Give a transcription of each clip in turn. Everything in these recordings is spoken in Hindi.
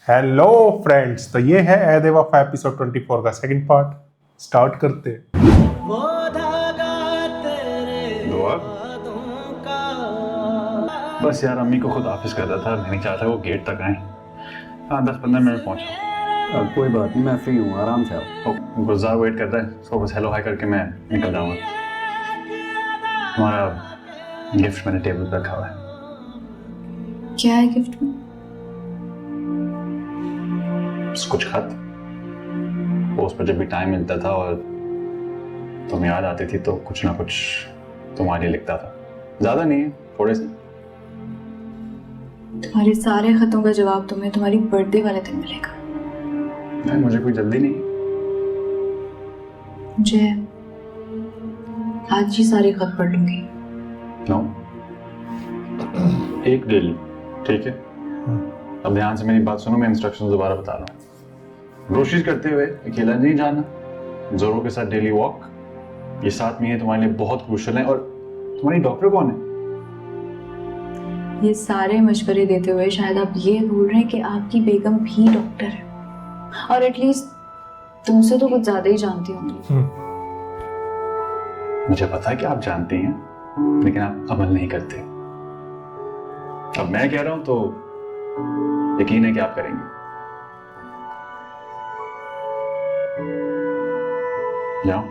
हेलो फ्रेंड्स, तो ये है ए देवफा एपिसोड 24 का सेकंड पार्ट। स्टार्ट करते हैं। दुआ बस यार, अम्मी को खुद ऑफिस कर रहा था। मैं नहीं चाहता वो गेट तक आए। हाँ, 10-15 मिनट में पहुंचा। कोई बात नहीं, मैं फ्री हूँ, आराम से आओ। गुलजार वेट कर रहा है, उसको बस हेलो हाई करके मैं निकल जाऊंगा। तुम्हारा गिफ्ट मैंने टेबल पर रखा हुआ है। क्या है गिफ्ट में? बस कुछ खत। पोस्ट पर जब भी टाइम मिलता था और तुम याद आती थी तो कुछ ना कुछ तुम्हारे लिए लिखता था। ज्यादा नहीं, थोड़े से। तुम्हारे सारे खतों का जवाब तुम्हें तुम्हारी बर्थडे वाले दिन मिलेगा। नहीं, मुझे कोई जल्दी नहीं। मुझे आज ही सारे खत पढ़ लूंगी। नो, एक डेली, ठीक है? अब ध्यान से मेरी बात सुनो, मैं इंस्ट्रक्शंस दोबारा बता रहा हूँ। ग्रोसरीज करते हुए अकेला नहीं जाना, जोरों के साथ डेली वॉक। ये 7 महीने तुम्हारे लिए बहुत क्रूशियल है। और तुम्हारी डॉक्टर कौन है? ये सारे मशवरे देते हुए शायद आप ये भूल रहे हैं कि आपकी बेगम भी डॉक्टर है, और एटलीस्ट तुमसे तो कुछ ज्यादा ही जानती होंगी। मुझे पता है कि आप जानती हैं, लेकिन आप अमल नहीं करते। अब मैं कह रहा हूं तो यकीन है कि आप करेंगे। जाओ।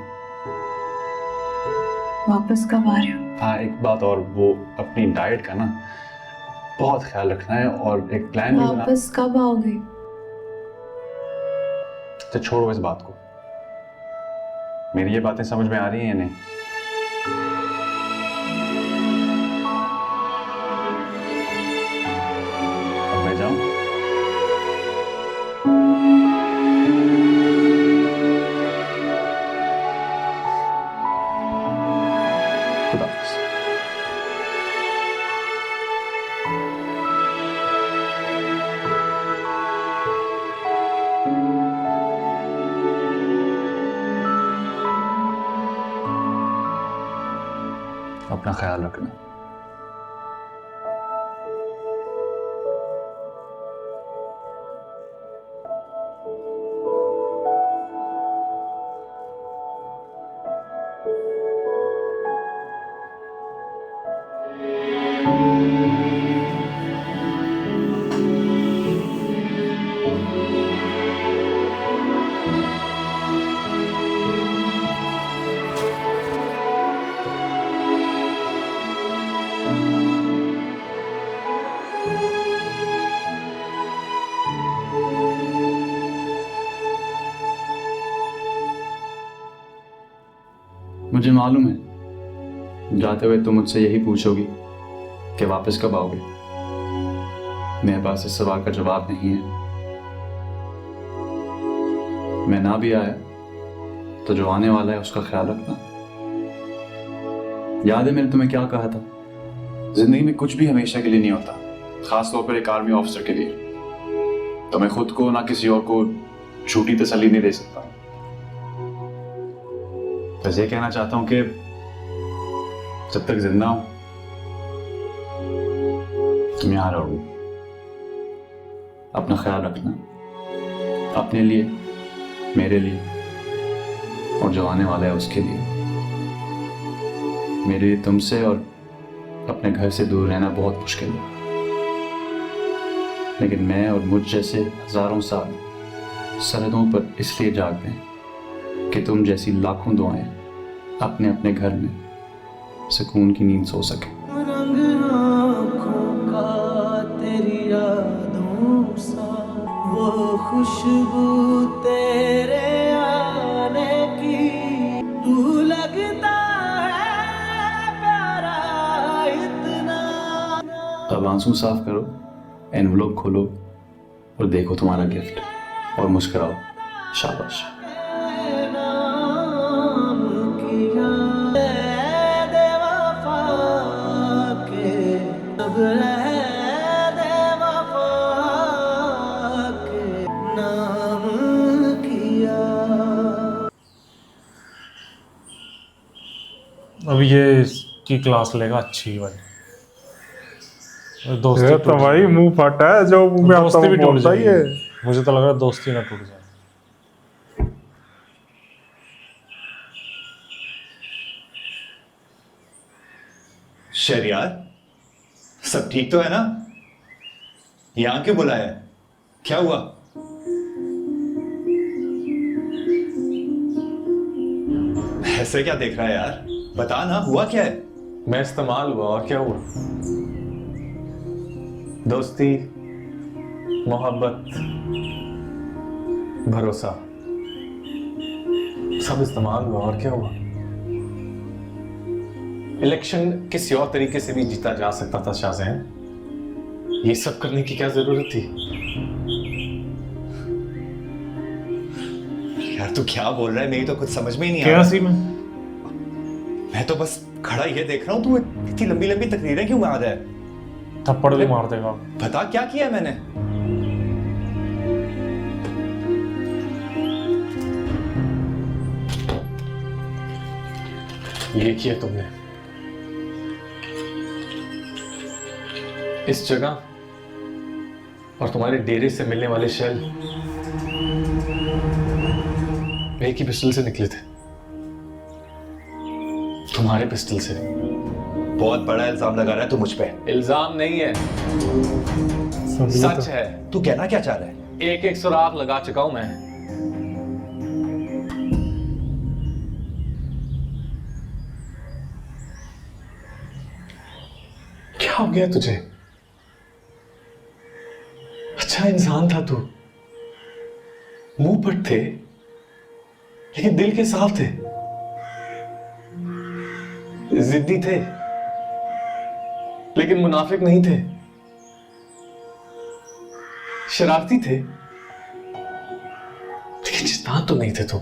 वापस कब आ रहे हो? हाँ, एक बात और, वो अपनी डाइट का ना बहुत ख्याल रखना है और एक प्लान भी बना। वापस कब आओगे? तो छोड़ो इस बात को। मेरी ये बातें समझ में आ रही हैं या नहीं? अब मैं जाऊं? खुदा हाफिज़। अपना ख्याल रखना। मुझे मालूम है जाते हुए तुम मुझसे यही पूछोगी कि वापस कब आओगे। मेरे पास इस सवाल का जवाब नहीं है। मैं ना भी आया तो जो आने वाला है उसका ख्याल रखना। याद है मैंने तुम्हें क्या कहा था? जिंदगी में कुछ भी हमेशा के लिए नहीं होता, खासतौर पर एक आर्मी ऑफिसर के लिए। तो मैं खुद को ना किसी और को झूठी तसल्ली नहीं दे सकता। बस ये कहना चाहता हूं कि जब तक जिंदा हूं तुम यहां रहोगे। अपना ख्याल रखना, अपने लिए, मेरे लिए और जो आने वाला है उसके लिए। मेरे लिए तुमसे और अपने घर से दूर रहना बहुत मुश्किल है, लेकिन मैं और मुझ जैसे हजारों साल सरहदों पर इसलिए जागते हैं कि तुम जैसी लाखों दुआएं अपने अपने घर में सुकून की नींद सो सके। रंग आँखों का तेरी यादों सा, वो खुशबू तेरे आने की, तू लगता है प्यारा इतना। अब आंसू साफ करो, एनवलप खोलो और देखो तुम्हारा गिफ्ट और मुस्कुराओ। शाबाश। अब ये इसकी क्लास लेगा अच्छी वाली। दोस्ती ये तो टूट भाई जाए। मुंह फटा है जो मुंह में आता दोस्ती है भी वो टूट बोलता ही है। जाएगी। मुझे तो लग रहा है दोस्ती ना टूट जाए। शहरियार, सब ठीक तो है ना? यहां क्यों बुलाया है? क्या हुआ? ऐसे क्या देख रहा है यार? बता ना, हुआ क्या है? मैं इस्तेमाल हुआ और क्या हुआ? दोस्ती, मोहब्बत, भरोसा सब इस्तेमाल हुआ और क्या हुआ? इलेक्शन किसी और तरीके से भी जीता जा सकता था शाहजहान। ये सब करने की क्या जरूरत थी? यार तू क्या बोल रहा है? मेरी तो कुछ समझ में ही नहीं आ क्या रहा। सी में? मैं तो बस खड़ा ये देख रहा हूँ, तू इतनी लंबी लंबी तकरीरें क्यों मार रहा है? थप्पड़ भी मार देगा। बता क्या किया है मैंने? ये किया तुमने। इस जगह और तुम्हारे डेरे से मिलने वाले शेल एक ही पिस्टल से निकले थे। तुम्हारे पिस्टल से। बहुत बड़ा इल्जाम लगा रहा है तू मुझ पे। इल्जाम नहीं है, सच है। तू कहना क्या चाह रहा है? एक एक सुराग लगा चुका हूं मैं। क्या हो गया तुझे? अच्छा इंसान था तू, मुंह पर थे लेकिन दिल के साफ थे, जिद्दी थे लेकिन मुनाफिक नहीं थे, शरारती थे लेकिन जिद्दार तो नहीं थे तुम।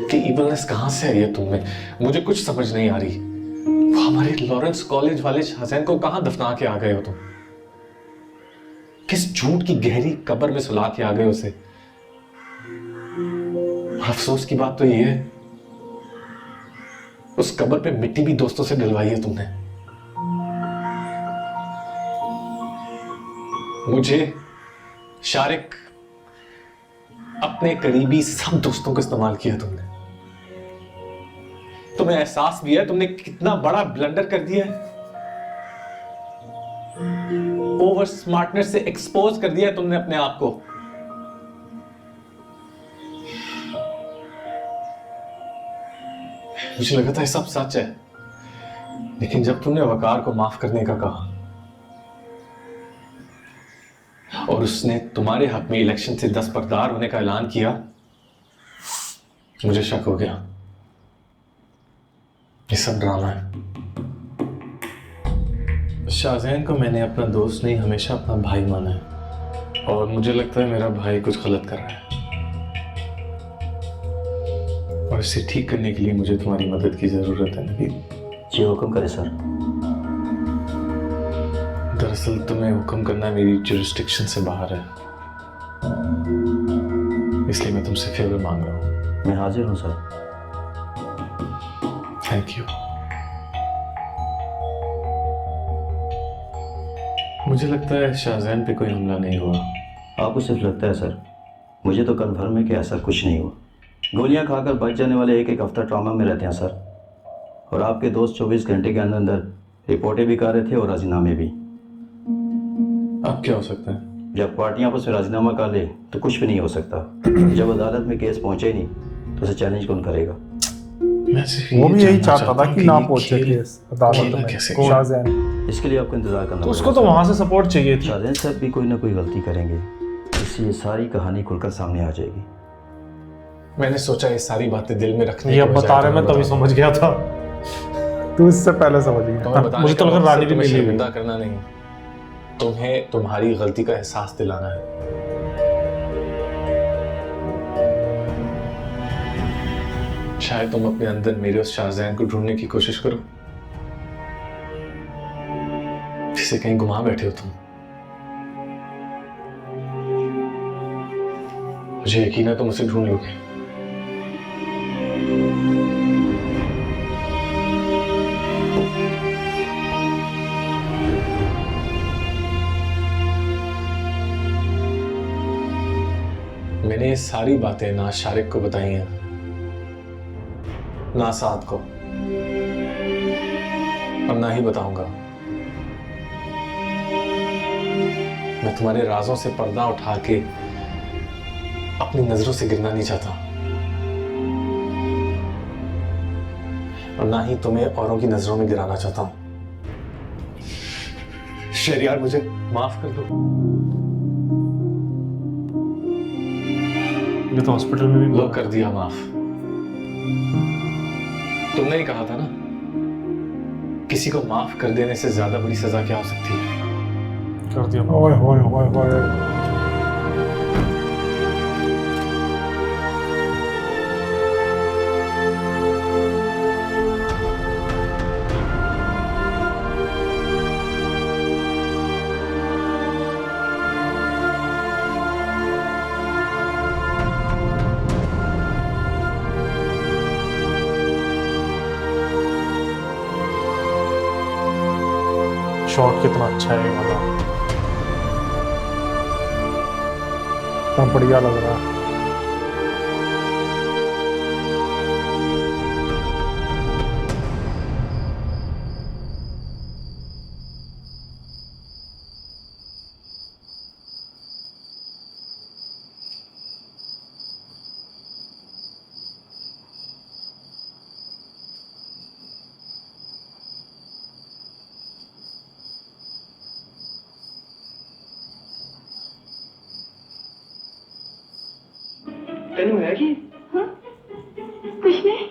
कि इवलनेस कहां से आई है तुम में? मुझे कुछ समझ नहीं आ रही। वो हमारे लॉरेंस कॉलेज वाले शाहजहान को कहां दफना के आ गए हो तुम? किस झूठ की गहरी कब्र में सुला के आ गए उसे? अफसोस की बात तो ये है, उस कब्र पे मिट्टी भी दोस्तों से डलवाई है तुमने। मुझे, शारिक, अपने करीबी सब दोस्तों को इस्तेमाल किया तुमने। तुम्हें एहसास भी है तुमने कितना बड़ा ब्लंडर कर दिया है? ओवर स्मार्टनेस से एक्सपोज कर दिया है तुमने अपने आप को। मुझे लगा था ये सब सच है, लेकिन जब तुमने वकार को माफ करने का कहा और उसने तुम्हारे हक में इलेक्शन से दस्तबरदार होने का ऐलान किया, मुझे शक हो गया ये सब ड्रामा है। शाहजहान को मैंने अपना दोस्त नहीं, हमेशा अपना भाई माना है, और मुझे लगता है मेरा भाई कुछ गलत कर रहा है, और इसे ठीक करने के लिए मुझे तुम्हारी मदद की जरूरत है नबील। जी हुक्म करें सर। दरअसल तुम्हें हुक्म करना मेरी जुरिस्डिक्शन से बाहर है, इसलिए मैं तुमसे फेवर मांग रहा हूँ। मैं हाजिर हूँ सर। Thank you. मुझे लगता है शाहजहान पे कोई हमला नहीं हुआ। आपको सिर्फ लगता है सर, मुझे तो कन्फर्म है कि ऐसा कुछ नहीं हुआ। गोलियां खाकर बच जाने वाले एक एक हफ्ता ट्रॉमा में रहते हैं सर, और आपके दोस्त 24 घंटे के अंदर अंदर रिपोर्टें भी कर रहे थे और राजीनामे भी। अब क्या हो सकता है? जब पार्टियां आपस में राजीनामा कर ले तो कुछ भी नहीं हो सकता। जब अदालत में केस पहुंचे ही नहीं तो उसे चैलेंज कौन करेगा? मैं सिर्फ वो भी ये यही जानना चाहता था हूं कि ना ये पहुंचे खेल केस अदालत खेला में। कैसे? शाहजहान, इसके लिए आपको इंतजार करना तो उसको पड़ेगा तो सर। वहां से सपोर्ट चाहिए थी। शाहजहान साहब भी कोई ना कोई गलती करेंगे, इससे ये सारी कहानी खुलकर सामने आ जाएगी। मैंने सोचा ये सारी बातें दिल में रखने ये के अब बजाय बता रहे मैं तुम्हें तभी बता समझ गया था। तू इससे पहले समझ दूं। गया। तुम्हें बताने मुझे तो का लगा मकसद रानी भी तुम्हें मिली हुई। शर्मिंदा करना नहीं, तुम्हें तुम्हारी गलती का एहसास दिलाना है। शायद तुम अपने अंदर मेरे उस शाहजहान को ढूंढने की कोशिश करो जिसे कहीं घुमा बैठे हो तुम। मुझे यकीन है तुम उसे ढूंढ लोगे। ये सारी बातें ना शारिक को बताई हैं, ना साद को, और ना ही बताऊंगा। मैं तुम्हारे राजों से पर्दा उठा के अपनी नजरों से गिरना नहीं चाहता, और ना ही तुम्हें औरों की नजरों में गिराना चाहता हूं। शहरयार, मुझे माफ कर दो। ये तो हॉस्पिटल में भी लो, कर दिया माफ। तुमने ही कहा था ना, किसी को माफ कर देने से ज्यादा बड़ी सजा क्या हो सकती है। कर दिया। ओए होए होए होए। शॉट कितना अच्छा है ये वाला, इतना बढ़िया लग रहा है। तेन होया कि कुछ नहीं।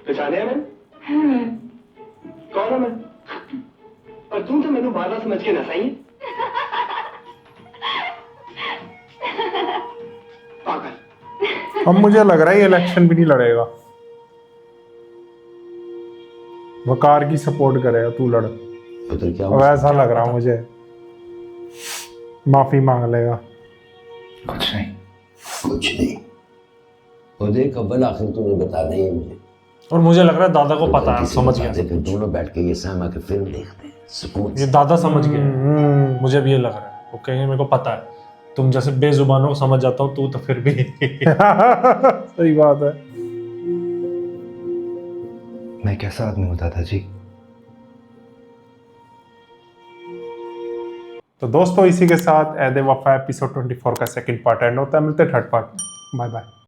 पहचाने मैं कौन है मैं? और तू तो मैनू बार समझ के नसाई है। पागल। अब मुझे लग रहा है ये इलेक्शन भी नहीं लड़ेगा, वकार की सपोर्ट करेगा, तू लड़। तो क्या अब ऐसा लग रहा मुझे, माफी मांग लेगा। कुछ नहीं। कुछ नहीं। और देख अव्वल आखिर तुम्हें बताना ही है मुझे। और मुझे लग रहा है दादा को पता है, समझ गया। फिर दोनों बैठ के ये सहमा के फिल्म देखते हैं सुकून ये दादा समझ गए, मुझे भी ये लग रहा है। वो कहेंगे मेरे को पता है, तुम जैसे बेजुबानों को समझ जाता हो, तू तो फिर भी सही बात है। मैं कैसा आदमी होता था जी? तो दोस्तों इसी के साथ ऐ वफा एपिसोड 24 का सेकंड पार्ट एंड होता है। मिलते हैं थर्ड पार्ट में। Bye bye.